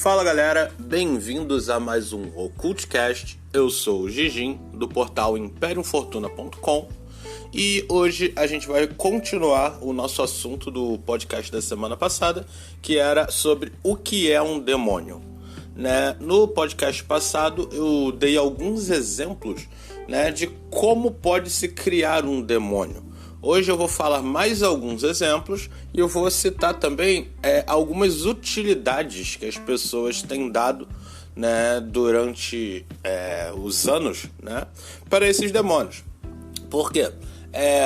Fala galera, bem-vindos a mais um Occultcast. Eu sou o Gigim, do portal imperiumfortuna.com, e hoje a gente vai continuar o nosso assunto do podcast da semana passada, que era sobre o que é um demônio. No podcast passado eu dei alguns exemplos de como pode se criar um demônio. Hoje eu vou falar mais alguns exemplos e eu vou citar também algumas utilidades que as pessoas têm dado durante os anos para esses demônios. Por quê?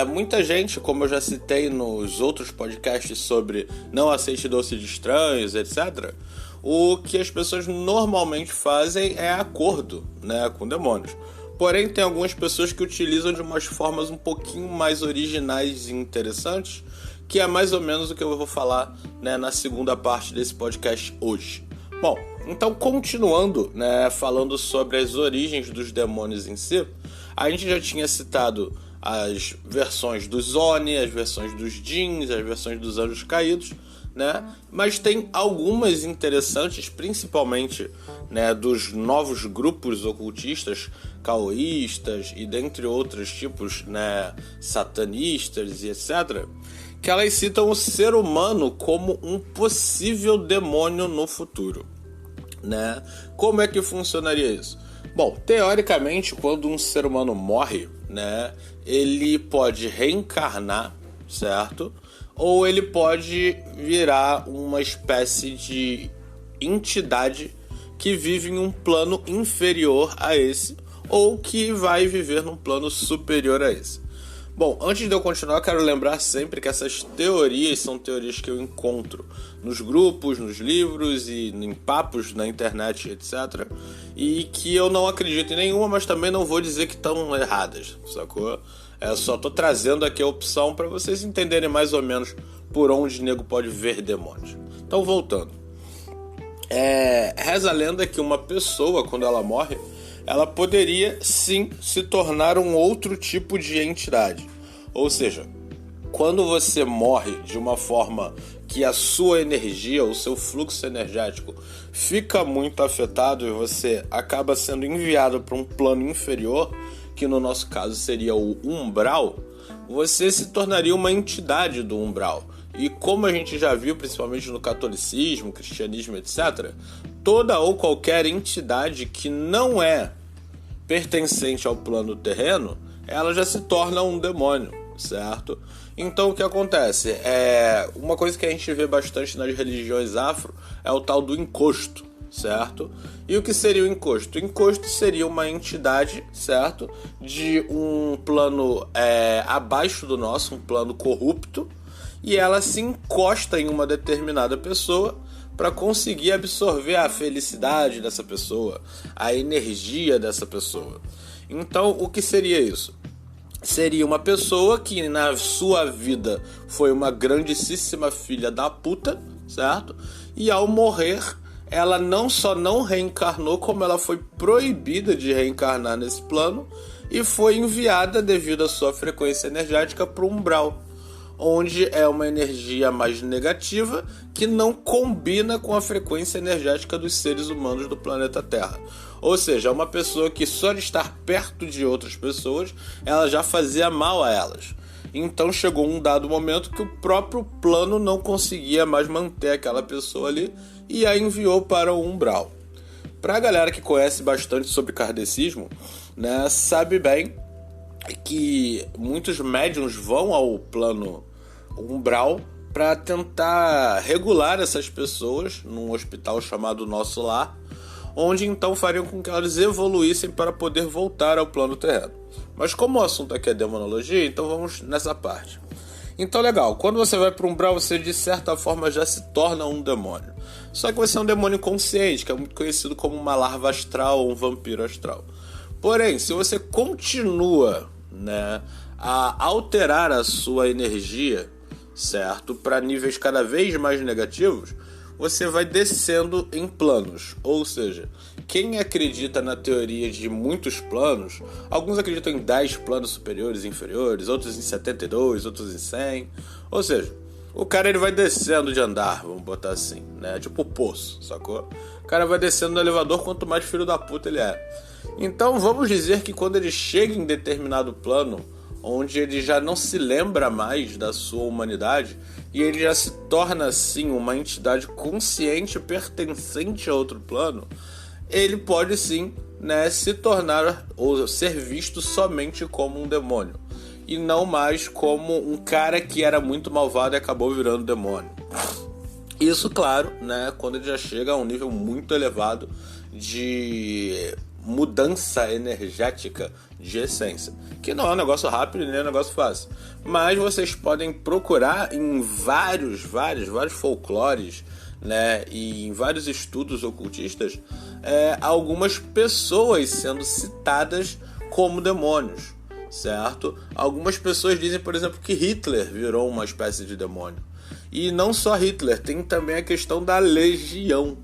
Muita gente, como eu já citei nos outros podcasts sobre não aceite doce de estranhos, etc., o que as pessoas normalmente fazem é acordo com demônios. Porém, tem algumas pessoas que utilizam de umas formas um pouquinho mais originais e interessantes, que é mais ou menos o que eu vou falar na segunda parte desse podcast hoje. Bom, então continuando falando sobre as origens dos demônios em si, a gente já tinha citado as versões dos Oni, as versões dos Djinns, as versões dos Anjos Caídos, mas tem algumas interessantes, principalmente dos novos grupos ocultistas, caoístas e dentre outros tipos satanistas e etc., que elas citam o ser humano como um possível demônio no futuro. Como é que funcionaria isso? Bom, teoricamente, quando um ser humano morre, ele pode reencarnar, certo? Ou ele pode virar uma espécie de entidade que vive em um plano inferior a esse, ou que vai viver num plano superior a esse. Bom, antes de eu continuar, eu quero lembrar sempre que essas teorias são teorias que eu encontro nos grupos, nos livros e em papos na internet, etc. E que eu não acredito em nenhuma, mas também não vou dizer que estão erradas, sacou? Só tô trazendo aqui a opção para vocês entenderem mais ou menos por onde o nego pode ver demônios. Então, voltando. Reza a lenda que uma pessoa, quando ela morre, ela poderia sim se tornar um outro tipo de entidade. Ou seja, quando você morre de uma forma que a sua energia, o seu fluxo energético fica muito afetado e você acaba sendo enviado para um plano inferior, que no nosso caso seria o umbral, você se tornaria uma entidade do umbral. E como a gente já viu, principalmente no catolicismo, cristianismo, etc., toda ou qualquer entidade que não é pertencente ao plano terreno, ela já se torna um demônio, certo? Então o que acontece? Uma coisa que a gente vê bastante nas religiões afro é o tal do encosto, certo? E o que seria o encosto? O encosto seria uma entidade, certo? De um plano abaixo do nosso, um plano corrupto, e ela se encosta em uma determinada pessoa para conseguir absorver a felicidade dessa pessoa, a energia dessa pessoa. Então, o que seria isso? Seria uma pessoa que na sua vida foi uma grandíssima filha da puta, certo? E ao morrer, ela não só não reencarnou, como ela foi proibida de reencarnar nesse plano e foi enviada devido à sua frequência energética para o umbral, onde é uma energia mais negativa que não combina com a frequência energética dos seres humanos do planeta Terra. Ou seja, é uma pessoa que só de estar perto de outras pessoas, ela já fazia mal a elas. Então chegou um dado momento que o próprio plano não conseguia mais manter aquela pessoa ali e a enviou para o umbral. Para a galera que conhece bastante sobre kardecismo, sabe bem que muitos médiuns vão ao plano umbral para tentar regular essas pessoas num hospital chamado Nosso Lar, onde então fariam com que elas evoluíssem para poder voltar ao plano terreno. Mas como o assunto aqui é demonologia, então vamos nessa parte. Então legal, quando você vai para o umbral, você de certa forma já se torna um demônio. Só que você é um demônio consciente, que é muito conhecido como uma larva astral ou um vampiro astral. Porém, se você continua a alterar a sua energia, certo, para níveis cada vez mais negativos, você vai descendo em planos. Ou seja, quem acredita na teoria de muitos planos, alguns acreditam em 10 planos superiores e inferiores, outros em 72, outros em 100. Ou seja, o cara ele vai descendo de andar, vamos botar assim, né? Tipo poço, sacou? O cara vai descendo no elevador quanto mais filho da puta ele é. Então vamos dizer que quando ele chega em determinado plano, onde ele já não se lembra mais da sua humanidade e ele já se torna assim uma entidade consciente pertencente a outro plano, ele pode sim, né, se tornar ou ser visto somente como um demônio e não mais como um cara que era muito malvado e acabou virando demônio. Isso, claro, né, quando ele já chega a um nível muito elevado de mudança energética de essência, que não é um negócio rápido nem é um negócio fácil, mas vocês podem procurar em vários folclores, né, e em vários estudos ocultistas, algumas pessoas sendo citadas como demônios, certo? Algumas pessoas dizem, por exemplo, que Hitler virou uma espécie de demônio, e não só Hitler, tem também a questão da legião,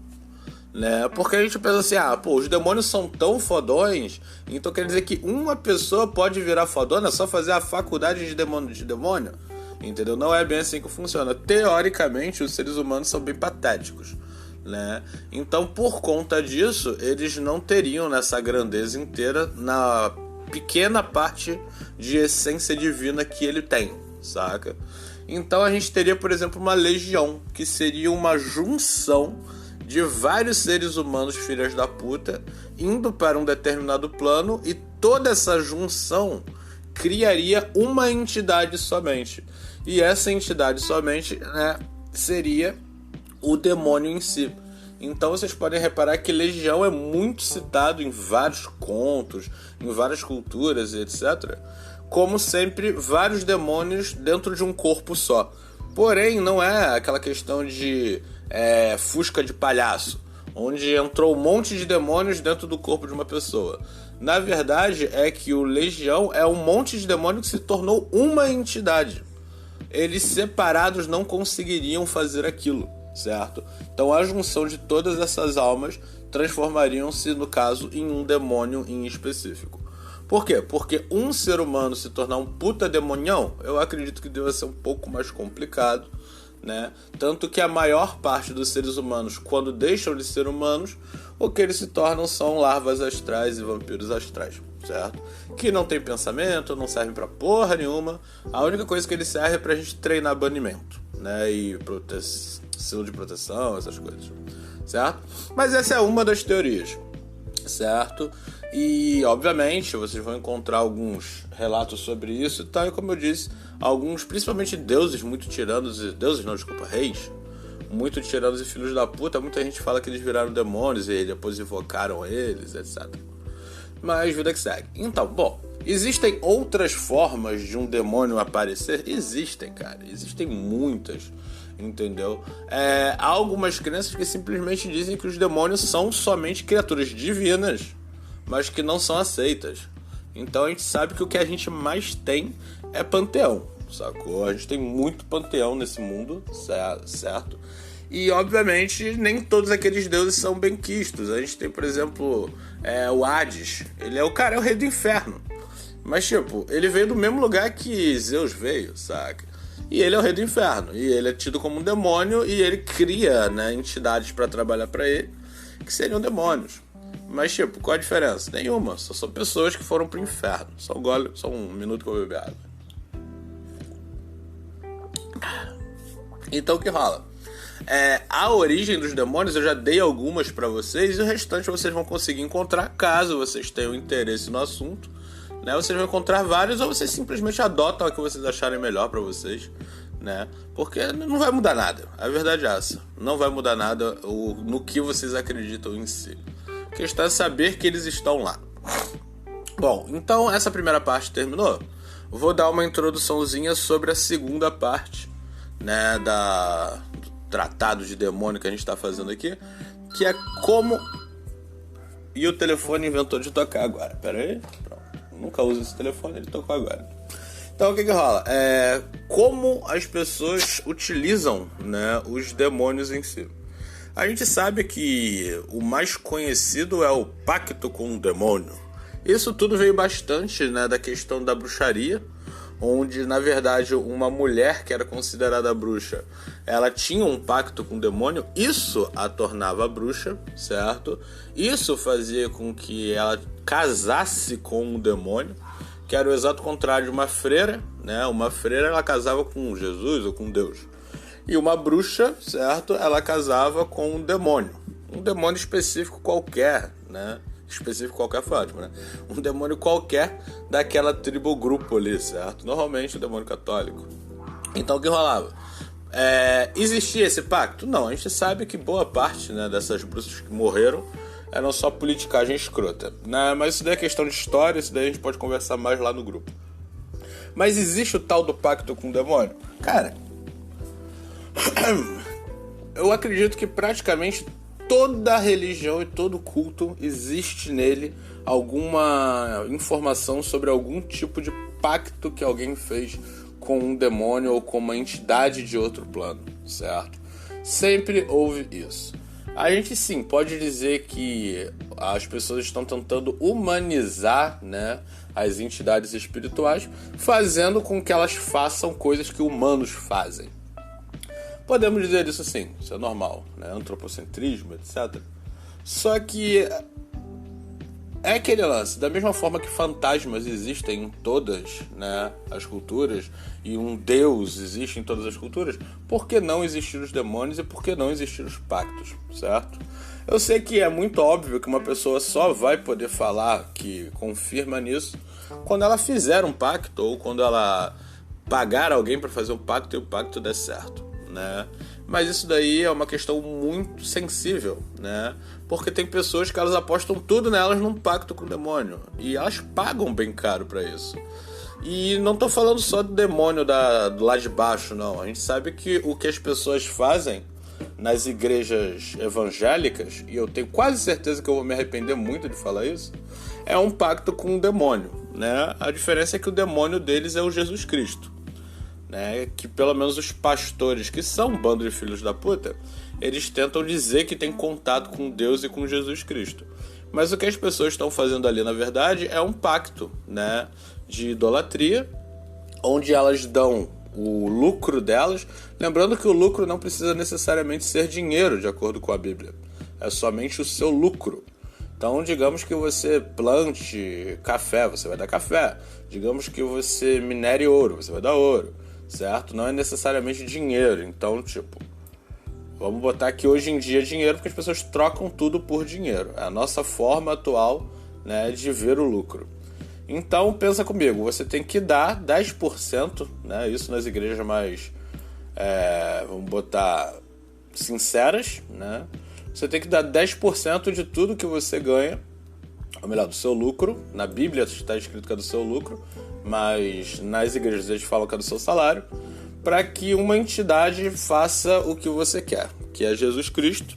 né? Porque a gente pensa assim, os demônios são tão fodões, então quer dizer que uma pessoa pode virar fodona, só fazer a faculdade de demônio, entendeu? Não é bem assim que funciona. Teoricamente, os seres humanos são bem patéticos, né? Então, por conta disso, eles não teriam nessa grandeza inteira na pequena parte de essência divina que ele tem, saca? Então a gente teria, por exemplo, uma legião, que seria uma junção de vários seres humanos filhas da puta indo para um determinado plano, e toda essa junção criaria uma entidade somente. E essa entidade somente, né, seria o demônio em si. Então vocês podem reparar que legião é muito citado em vários contos, em várias culturas, etc. Como sempre, vários demônios dentro de um corpo só. Porém, não é aquela questão de fusca de palhaço, onde entrou um monte de demônios dentro do corpo de uma pessoa. Na verdade, é que o legião é um monte de demônio que se tornou uma entidade. Eles separados não conseguiriam fazer aquilo, certo? Então a junção de todas essas almas transformariam-se, no caso, em um demônio em específico. Por quê? Porque um ser humano se tornar um puta demonião, eu acredito que deva ser um pouco mais complicado, né? Tanto que a maior parte dos seres humanos, quando deixam de ser humanos, o que eles se tornam são larvas astrais e vampiros astrais, certo? Que não tem pensamento, não servem pra porra nenhuma. A única coisa que eles servem é pra gente treinar banimento, né? E selo de proteção, essas coisas, certo? Mas essa é uma das teorias, certo? E, obviamente, vocês vão encontrar alguns relatos sobre isso e tal, e como eu disse, alguns, principalmente deuses muito tiranos, reis, muito tiranos e filhos da puta. Muita gente fala que eles viraram demônios e depois invocaram eles, etc. Mas vida que segue. Então, bom, existem outras formas de um demônio aparecer? Existem, cara, existem muitas, entendeu? Há algumas crenças que simplesmente dizem que os demônios são somente criaturas divinas, mas que não são aceitas. Então a gente sabe que o que a gente mais tem é panteão, sacou? A gente tem muito panteão nesse mundo, certo? E obviamente nem todos aqueles deuses são benquistos. A gente tem, por exemplo, o Hades. Ele é o rei do inferno. Mas tipo, ele veio do mesmo lugar que Zeus veio, saca? E ele é o rei do inferno. E ele é tido como um demônio, e ele cria, né, entidades para trabalhar para ele, que seriam demônios. Mas, tipo, qual a diferença? Nenhuma. Só são pessoas que foram pro inferno. Só um minuto que eu vou beber água. Então, o que rola? A origem dos demônios eu já dei algumas pra vocês, e o restante vocês vão conseguir encontrar caso vocês tenham interesse no assunto, né? Vocês vão encontrar vários, ou vocês simplesmente adotam a que vocês acharem melhor pra vocês, né? Porque não vai mudar nada. A verdade é essa. Não vai mudar nada no que vocês acreditam em si. A questão é saber que eles estão lá. Bom, então essa primeira parte terminou. Vou dar uma introduçãozinha sobre a segunda parte, né, do tratado de demônio que a gente está fazendo aqui, que é como... E o telefone inventou de tocar agora. Pera aí. Pronto. Nunca uso esse telefone, ele tocou agora. Então o que rola? Como as pessoas utilizam, né, os demônios em si. A gente sabe que o mais conhecido é o pacto com o demônio. Isso tudo veio bastante, né, da questão da bruxaria, onde na verdade uma mulher que era considerada bruxa, ela tinha um pacto com o demônio, isso a tornava bruxa, certo? Isso fazia com que ela casasse com o demônio, que era o exato contrário de uma freira, né? Uma freira, ela casava com Jesus ou com Deus. E uma bruxa, certo? Ela casava com um demônio específico qualquer, né? Específico qualquer Fátima, né? Um demônio qualquer daquela tribo ou grupo ali, certo? Normalmente o demônio católico. Então o que rolava? Existia esse pacto? Não, a gente sabe que boa parte, né, dessas bruxas que morreram eram só politicagem escrota, né? Mas isso daí é questão de história, isso daí a gente pode conversar mais lá no grupo. Mas existe o tal do pacto com o demônio? Cara, eu acredito que praticamente toda religião e todo culto existe nele alguma informação sobre algum tipo de pacto que alguém fez com um demônio ou com uma entidade de outro plano, certo? Sempre houve isso. A gente sim pode dizer que as pessoas estão tentando humanizar, né, as entidades espirituais, fazendo com que elas façam coisas que humanos fazem. Podemos dizer isso sim, isso é normal, né? Antropocentrismo, etc. Só que é aquele lance, da mesma forma que fantasmas existem em todas, né, as culturas, e um deus existe em todas as culturas, por que não existir os demônios e por que não existir os pactos, certo? Eu sei que é muito óbvio que uma pessoa só vai poder falar que confirma nisso quando ela fizer um pacto ou quando ela pagar alguém para fazer um pacto e o pacto der certo, né? Mas isso daí é uma questão muito sensível, né? Porque tem pessoas que elas apostam tudo nelas num pacto com o demônio e elas pagam bem caro para isso. E não tô falando só do demônio do lado de baixo, não. A gente sabe que o que as pessoas fazem nas igrejas evangélicas, e eu tenho quase certeza que eu vou me arrepender muito de falar isso, é um pacto com o demônio, né? A diferença é que o demônio deles é o Jesus Cristo, né? Que pelo menos os pastores, que são um bando de filhos da puta, eles tentam dizer que tem contato com Deus e com Jesus Cristo. Mas o que as pessoas estão fazendo ali, na verdade, é um pacto, né, de idolatria, onde elas dão o lucro delas. Lembrando que o lucro não precisa necessariamente ser dinheiro, de acordo com a Bíblia. É somente o seu lucro. Então, digamos que você plante café, você vai dar café. Digamos que você minere ouro, você vai dar ouro, certo? Não é necessariamente dinheiro. Então, tipo, vamos botar aqui hoje em dia dinheiro, porque as pessoas trocam tudo por dinheiro. É a nossa forma atual, né, de ver o lucro. Então, pensa comigo, você tem que dar 10%, né, isso nas igrejas mais, vamos botar, sinceras, né? Você tem que dar 10% de tudo que você ganha, ou melhor, do seu lucro. Na Bíblia está escrito que é do seu lucro, mas nas igrejas eles falam que é do seu salário, para que uma entidade faça o que você quer, que é Jesus Cristo,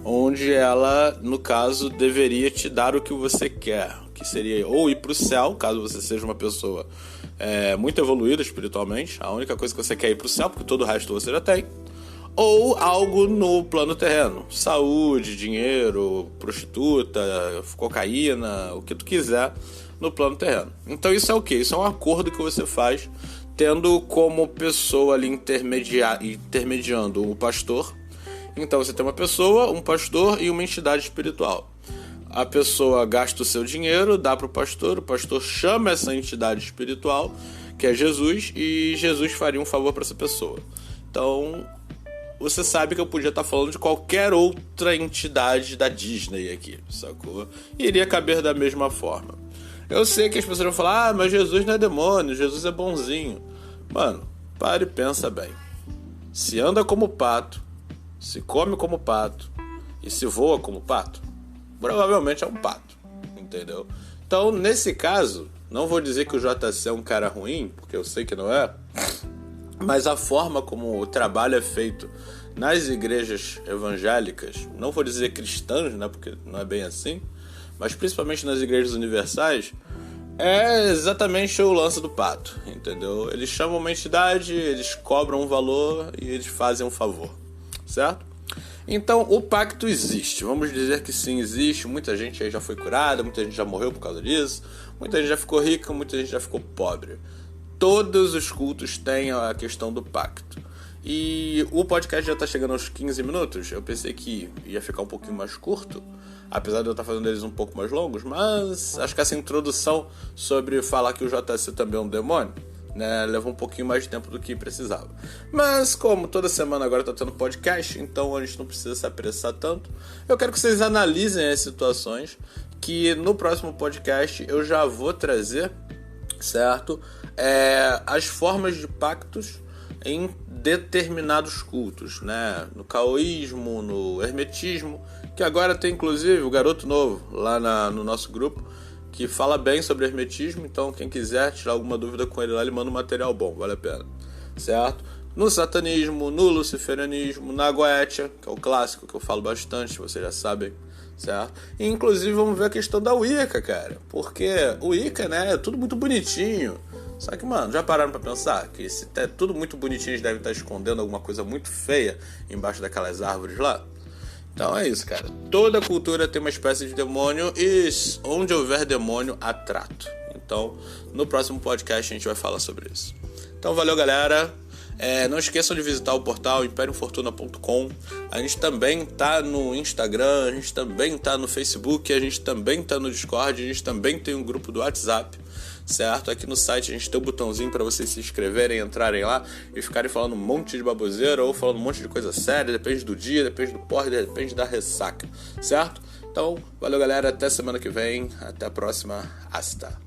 onde ela, no caso, deveria te dar o que você quer, que seria ou ir para o céu, caso você seja uma pessoa muito evoluída espiritualmente, a única coisa que você quer é ir para o céu, porque todo o resto você já tem, ou algo no plano terreno, saúde, dinheiro, prostituta, cocaína, o que tu quiser no plano terreno. Então isso é o quê? Isso é um acordo que você faz tendo como pessoa ali intermediando o pastor. Então você tem uma pessoa, um pastor e uma entidade espiritual. A pessoa gasta o seu dinheiro, dá para o pastor chama essa entidade espiritual, que é Jesus, e Jesus faria um favor para essa pessoa. Então, você sabe que eu podia estar falando de qualquer outra entidade da Disney aqui, sacou? E iria caber da mesma forma. Eu sei que as pessoas vão falar, mas Jesus não é demônio, Jesus é bonzinho. Mano, para e pensa bem. Se anda como pato, se come como pato e se voa como pato, provavelmente é um pato, entendeu? Então, nesse caso, não vou dizer que o JC é um cara ruim, porque eu sei que não é, mas a forma como o trabalho é feito nas igrejas evangélicas, não vou dizer cristãs, né, porque não é bem assim, mas principalmente nas igrejas universais, é exatamente o lance do pato, entendeu? Eles chamam uma entidade, eles cobram um valor e eles fazem um favor, certo? Então, o pacto existe, vamos dizer que sim, existe. Muita gente aí já foi curada, muita gente já morreu por causa disso, muita gente já ficou rica, muita gente já ficou pobre. todos os cultos têm a questão do pacto. E o podcast já está chegando aos 15 minutos. Eu pensei que ia ficar um pouquinho mais curto, apesar de eu estar fazendo eles um pouco mais longos, mas acho que essa introdução sobre falar que o JC também é um demônio, né, levou um pouquinho mais de tempo do que precisava. Mas como toda semana agora tá tendo podcast, então a gente não precisa se apressar tanto. Eu quero que vocês analisem as situações, que no próximo podcast eu já vou trazer, certo? As formas de pactos em determinados cultos, né? No caoísmo, no hermetismo, que agora tem inclusive o garoto novo lá no nosso grupo, que fala bem sobre hermetismo, então quem quiser tirar alguma dúvida com ele lá, ele manda um material bom, vale a pena, certo? No satanismo, no luciferianismo, na goétia, que é o clássico que eu falo bastante, vocês já sabem, certo? E inclusive vamos ver a questão da Wicca, cara, porque o Wicca, né, é tudo muito bonitinho, só que, mano, já pararam pra pensar que se é tudo muito bonitinho, eles devem estar escondendo alguma coisa muito feia embaixo daquelas árvores lá? Então é isso, cara. Toda cultura tem uma espécie de demônio e onde houver demônio, há trato. Então, no próximo podcast a gente vai falar sobre isso. Então, valeu, galera. Não esqueçam de visitar o portal impériofortuna.com. A gente também tá no Instagram, a gente também tá no Facebook, a gente também tá no Discord, a gente também tem um grupo do WhatsApp, certo? Aqui no site a gente tem um botãozinho para vocês se inscreverem, entrarem lá e ficarem falando um monte de baboseira ou falando um monte de coisa séria, depende do dia, depende do porre, depende da ressaca, certo? Então, valeu, galera, até semana que vem, até a próxima, hasta.